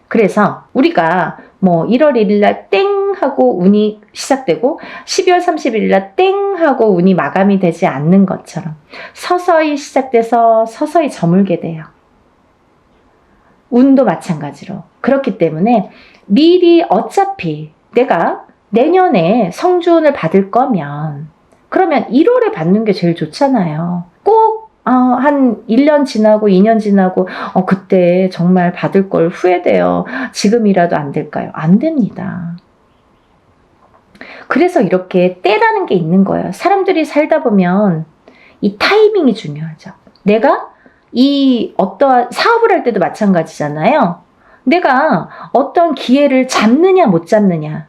그래서 우리가 뭐 1월 1일 날 땡 하고 운이 시작되고 12월 30일 날 땡 하고 운이 마감이 되지 않는 것처럼 서서히 시작돼서 서서히 저물게 돼요. 운도 마찬가지로. 그렇기 때문에 미리 어차피 내가 내년에 성주운을 받을 거면 그러면 1월에 받는 게 제일 좋잖아요. 꼭 한 1년 지나고 2년 지나고 그때 정말 받을 걸 후회돼요. 지금이라도 안 될까요? 안 됩니다. 그래서 이렇게 때라는 게 있는 거예요. 사람들이 살다 보면 이 타이밍이 중요하죠. 내가 이 어떠한 사업을 할 때도 마찬가지잖아요. 내가 어떤 기회를 잡느냐 못 잡느냐,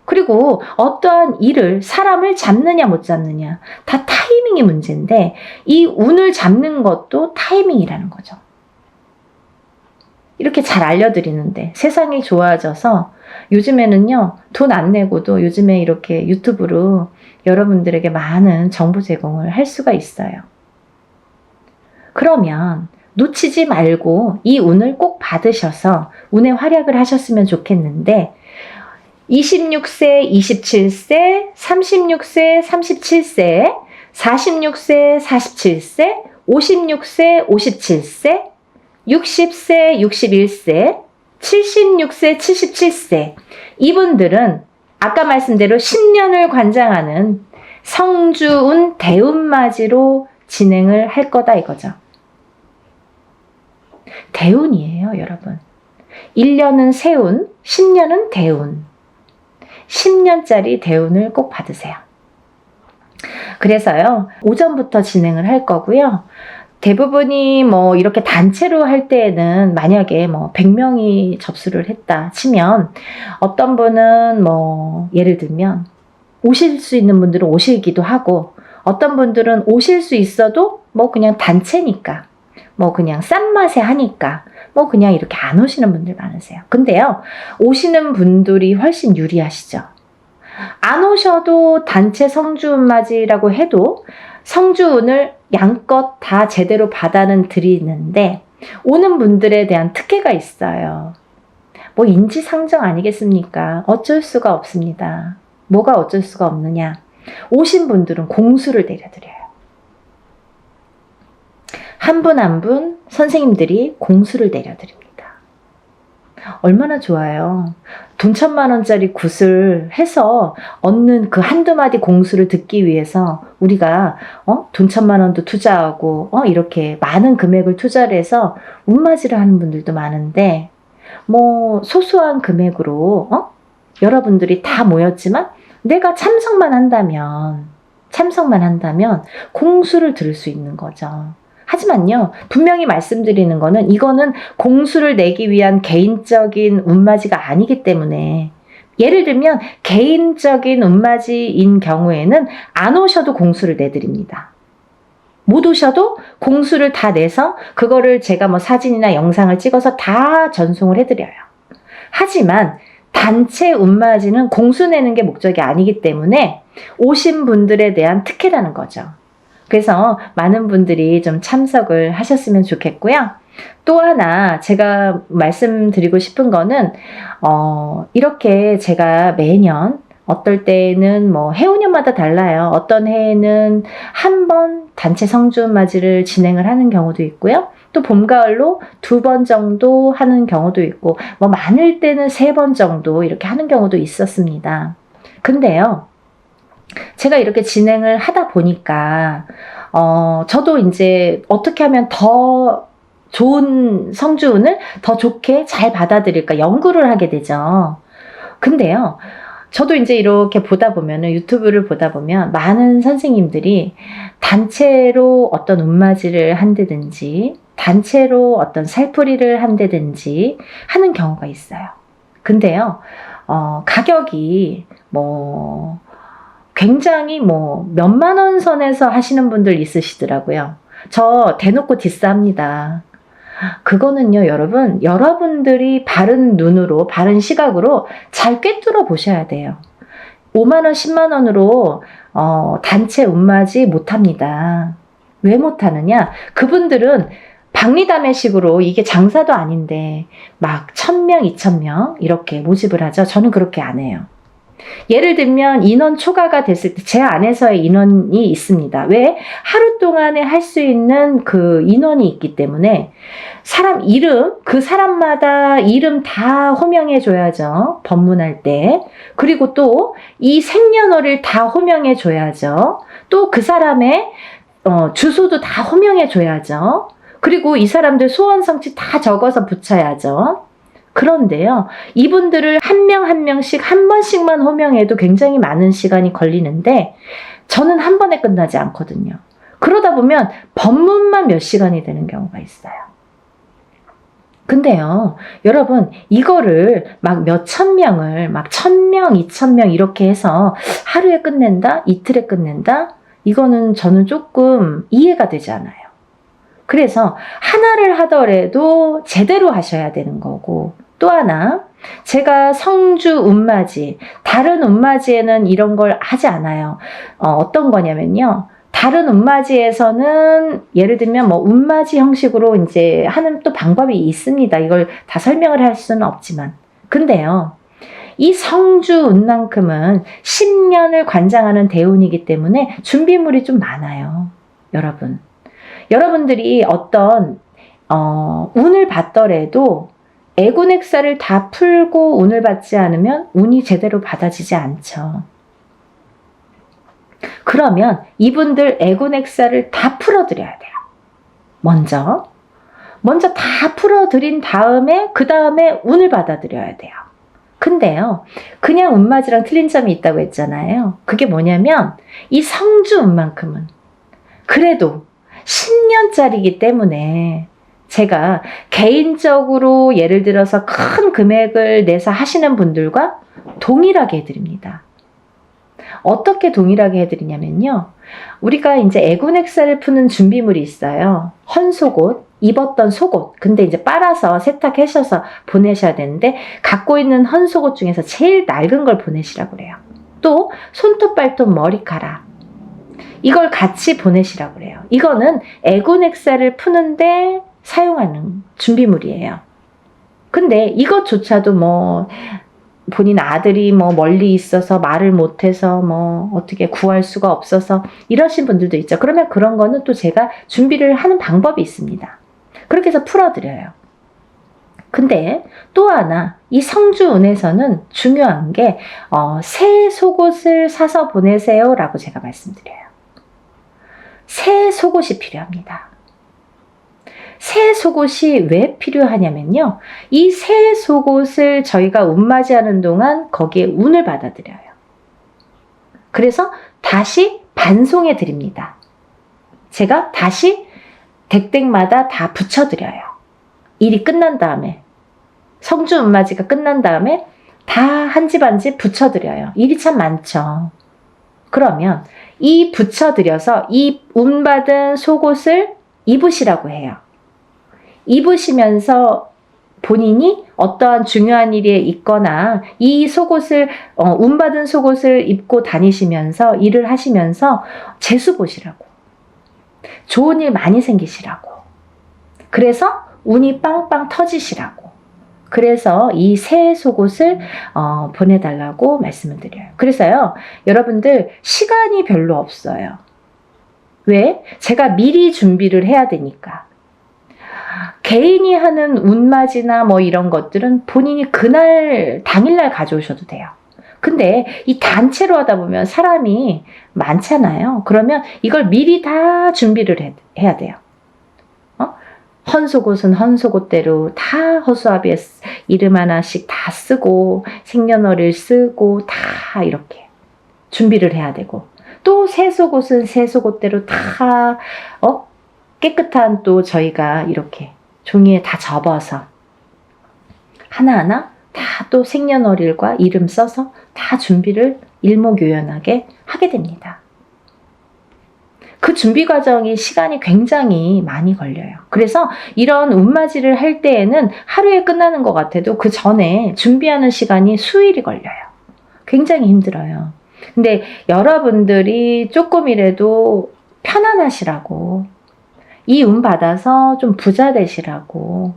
그리고 어떠한 일을 사람을 잡느냐 못 잡느냐, 다 타이밍이 문제인데 이 운을 잡는 것도 타이밍이라는 거죠. 이렇게 잘 알려드리는데 세상이 좋아져서 요즘에는요 돈 안 내고도 요즘에 이렇게 유튜브로 여러분들에게 많은 정보 제공을 할 수가 있어요. 그러면 놓치지 말고 이 운을 꼭 받으셔서 운의 활약을 하셨으면 좋겠는데 26세, 27세, 36세, 37세, 46세, 47세, 56세, 57세, 60세, 61세, 76세, 77세 이분들은 아까 말씀대로 10년을 관장하는 성주운 대운맞이로 진행을 할 거다 이거죠. 대운이에요, 여러분. 1년은 세운, 10년은 대운. 10년짜리 대운을 꼭 받으세요. 그래서요, 오전부터 진행을 할 거고요. 대부분이 뭐 이렇게 단체로 할 때에는 만약에 뭐 100명이 접수를 했다 치면 어떤 분은 뭐 예를 들면 오실 수 있는 분들은 오시기도 하고 어떤 분들은 오실 수 있어도 뭐 그냥 단체니까 뭐 그냥 싼 맛에 하니까 뭐 그냥 이렇게 안 오시는 분들 많으세요. 근데요, 오시는 분들이 훨씬 유리하시죠. 안 오셔도 단체 성주운맞이라고 해도 성주운을 양껏 다 제대로 받아는 드리는데 오는 분들에 대한 특혜가 있어요. 뭐 인지상정 아니겠습니까? 어쩔 수가 없습니다. 뭐가 어쩔 수가 없느냐? 오신 분들은 공수를 내려드려요. 한 분 한 분 선생님들이 공수를 내려드립니다. 얼마나 좋아요. 돈 1,000만 원짜리 굿을 해서 얻는 그 한두 마디 공수를 듣기 위해서 우리가 돈 1,000만 원도 투자하고 이렇게 많은 금액을 투자를 해서 운맞이를 하는 분들도 많은데 뭐 소소한 금액으로 여러분들이 다 모였지만 내가 참석만 한다면 공수를 들을 수 있는 거죠. 하지만요, 분명히 말씀드리는 거는 이거는 공수를 내기 위한 개인적인 운맞이가 아니기 때문에 예를 들면 개인적인 운맞이인 경우에는 안 오셔도 공수를 내드립니다. 못 오셔도 공수를 다 내서 그거를 제가 뭐 사진이나 영상을 찍어서 다 전송을 해드려요. 하지만 단체 운맞이는 공수 내는 게 목적이 아니기 때문에 오신 분들에 대한 특혜라는 거죠. 그래서 많은 분들이 좀 참석을 하셨으면 좋겠고요. 또 하나 제가 말씀드리고 싶은 거는 이렇게 제가 매년 어떨 때는 뭐 해운년마다 달라요. 어떤 해에는 한 번 단체 성주운맞이를 진행을 하는 경우도 있고요. 또 봄, 가을로 2번 정도 하는 경우도 있고 뭐 많을 때는 3번 정도 이렇게 하는 경우도 있었습니다. 근데요, 제가 이렇게 진행을 하다 보니까 저도 이제 어떻게 하면 더 좋은 성주운을 더 좋게 잘 받아들일까 연구를 하게 되죠. 근데요, 저도 이제 이렇게 보다 보면은 유튜브를 보다 보면 많은 선생님들이 단체로 어떤 운맞이를 한다든지 단체로 어떤 살풀이를 한다든지 하는 경우가 있어요. 근데요, 가격이 뭐 굉장히 뭐 몇만 원 선에서 하시는 분들 있으시더라고요. 저 대놓고 디스합니다. 그거는요, 여러분, 여러분들이 바른 눈으로, 바른 시각으로 잘 꿰뚫어 보셔야 돼요. 5만 원, 10만 원으로 단체 운맞이 못합니다. 왜 못하느냐? 그분들은 박리담회식으로 이게 장사도 아닌데 막 1,000명, 2,000명 이렇게 모집을 하죠. 저는 그렇게 안 해요. 예를 들면 인원 초과가 됐을 때 제 안에서의 인원이 있습니다. 왜? 하루 동안에 할 수 있는 그 인원이 있기 때문에 사람 이름, 그 사람마다 이름 다 호명해 줘야죠. 법문할 때. 그리고 또 이 생년월일 다 호명해 줘야죠. 또 그 사람의 주소도 다 호명해 줘야죠. 그리고 이 사람들 소원 성취 다 적어서 붙여야죠. 그런데요, 이분들을 한 명 한 명씩 한 번씩만 호명해도 굉장히 많은 시간이 걸리는데 저는 한 번에 끝나지 않거든요. 그러다 보면 법문만 몇 시간이 되는 경우가 있어요. 근데요, 여러분, 이거를 막 몇천 명을 막 1,000명, 2,000명 이렇게 해서 하루에 끝낸다? 이틀에 끝낸다? 이거는 저는 조금 이해가 되지 않아요. 그래서 하나를 하더라도 제대로 하셔야 되는 거고, 또 하나, 제가 성주 운맞이, 다른 운맞이에는 이런 걸 하지 않아요. 어떤 거냐면요, 다른 운맞이에서는 예를 들면 뭐 운맞이 형식으로 이제 하는 또 방법이 있습니다. 이걸 다 설명을 할 수는 없지만. 근데요, 이 성주운만큼은 10년을 관장하는 대운이기 때문에 준비물이 좀 많아요. 여러분. 여러분들이 어떤 운을 받더라도 애군액사를 다 풀고 운을 받지 않으면 운이 제대로 받아지지 않죠. 그러면 이분들 애군액사를 다 풀어드려야 돼요. 먼저 다 풀어드린 다음에 그 다음에 운을 받아들여야 돼요. 근데요, 그냥 운맞이랑 틀린 점이 있다고 했잖아요. 그게 뭐냐면 이 성주운만큼은 그래도 10년짜리이기 때문에 제가 개인적으로 예를 들어서 큰 금액을 내서 하시는 분들과 동일하게 해드립니다. 어떻게 동일하게 해드리냐면요, 우리가 이제 애군액사를 푸는 준비물이 있어요. 헌속옷, 입었던 속옷. 근데 이제 빨아서 세탁하셔서 보내셔야 되는데 갖고 있는 헌속옷 중에서 제일 낡은 걸 보내시라고 그래요. 또 손톱, 발톱, 머리카락 이걸 같이 보내시라고 그래요. 이거는 애군액사를 푸는데 사용하는 준비물이에요. 근데 이것조차도 뭐 본인 아들이 뭐 멀리 있어서 말을 못해서 뭐 어떻게 구할 수가 없어서 이러신 분들도 있죠. 그러면 그런 거는 또 제가 준비를 하는 방법이 있습니다. 그렇게 해서 풀어드려요. 근데 또 하나 이 성주운에서는 중요한 게 새 속옷을 사서 보내세요 라고 제가 말씀드려요. 새 속옷이 필요합니다. 새 속옷이 왜 필요하냐면요. 이 새 속옷을 저희가 운맞이하는 동안 거기에 운을 받아들여요. 그래서 다시 반송해 드립니다. 제가 다시 댁댁마다 다 붙여드려요. 일이 끝난 다음에 성주 운맞이가 끝난 다음에 다 한 집 한 집 붙여드려요. 일이 참 많죠. 그러면 이 붙여드려서 이 운받은 속옷을 입으시라고 해요. 입으시면서 본인이 어떠한 중요한 일에 있거나 이 속옷을 운받은 속옷을 입고 다니시면서 일을 하시면서 재수 보시라고, 좋은 일 많이 생기시라고, 그래서 운이 빵빵 터지시라고, 그래서 이 새 속옷을 보내달라고 말씀을 드려요. 그래서요, 여러분들 시간이 별로 없어요. 왜? 제가 미리 준비를 해야 되니까. 개인이 하는 운맞이나 뭐 이런 것들은 본인이 그날 당일날 가져오셔도 돼요. 근데 이 단체로 하다 보면 사람이 많잖아요. 그러면 이걸 미리 다 준비를 해야 돼요. 헌속옷은 헌속옷대로 다 허수아비에 이름 하나씩 다 쓰고 생년월일 쓰고 다 이렇게 준비를 해야 되고, 또 새 속옷은 새 속옷대로 다 깨끗한 또 저희가 이렇게 종이에 다 접어서 하나하나 다 또 생년월일과 이름 써서 다 준비를 일목요연하게 하게 됩니다. 그 준비 과정이 시간이 굉장히 많이 걸려요. 그래서 이런 운맞이를 할 때에는 하루에 끝나는 것 같아도 그 전에 준비하는 시간이 수일이 걸려요. 굉장히 힘들어요. 근데 여러분들이 조금이라도 편안하시라고, 이 운 받아서 좀 부자 되시라고,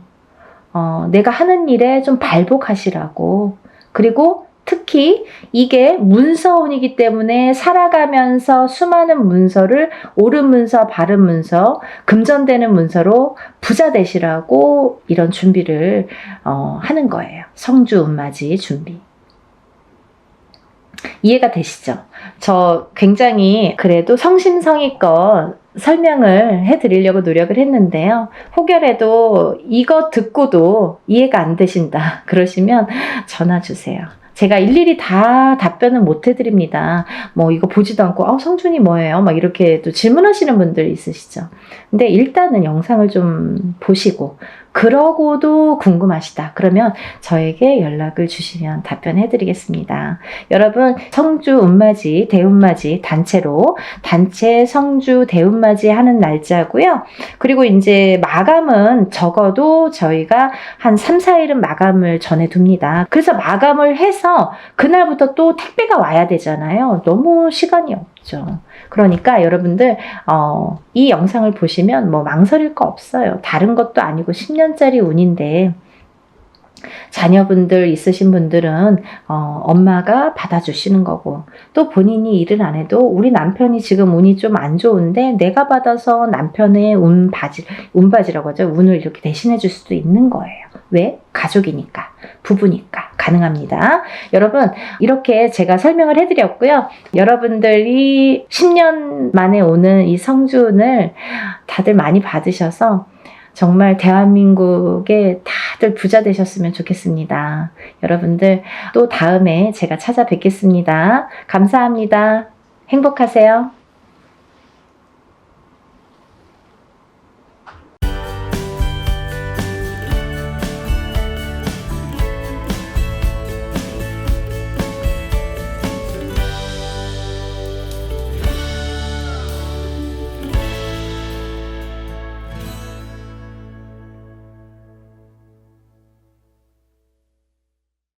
내가 하는 일에 좀 발복하시라고, 그리고 특히 이게 문서운이기 때문에 살아가면서 수많은 문서를 옳은 문서, 바른 문서, 금전되는 문서로 부자 되시라고 이런 준비를 하는 거예요. 성주 운맞이 준비. 이해가 되시죠? 저 굉장히 그래도 성심성의껏 설명을 해드리려고 노력을 했는데요. 혹여라도 이거 듣고도 이해가 안 되신다 그러시면 전화 주세요. 제가 일일이 다 답변은 못 해드립니다. 뭐 이거 보지도 않고 성준이 뭐예요? 막 이렇게 또 질문하시는 분들 있으시죠. 근데 일단은 영상을 좀 보시고 그러고도 궁금하시다 그러면 저에게 연락을 주시면 답변해 드리겠습니다. 여러분, 성주 운맞이, 대운맞이 단체로 단체 성주 대운맞이 하는 날짜고요. 그리고 이제 마감은 적어도 저희가 한 3, 4일은 마감을 전해둡니다. 그래서 마감을 해서 그날부터 또 택배가 와야 되잖아요. 너무 시간이 없죠. 그러니까 여러분들 이 영상을 보시면 뭐 망설일 거 없어요. 다른 것도 아니고 10년짜리 운인데 자녀분들 있으신 분들은 엄마가 받아주시는 거고, 또 본인이 일을 안 해도 우리 남편이 지금 운이 좀 안 좋은데 내가 받아서 남편의 운바지라고 하죠. 운을 이렇게 대신해 줄 수도 있는 거예요. 왜? 가족이니까, 부부니까 가능합니다. 여러분, 이렇게 제가 설명을 해드렸고요. 여러분들이 10년 만에 오는 이 성주운을 다들 많이 받으셔서 정말 대한민국에 다들 부자 되셨으면 좋겠습니다. 여러분들 또 다음에 제가 찾아뵙겠습니다. 감사합니다. 행복하세요.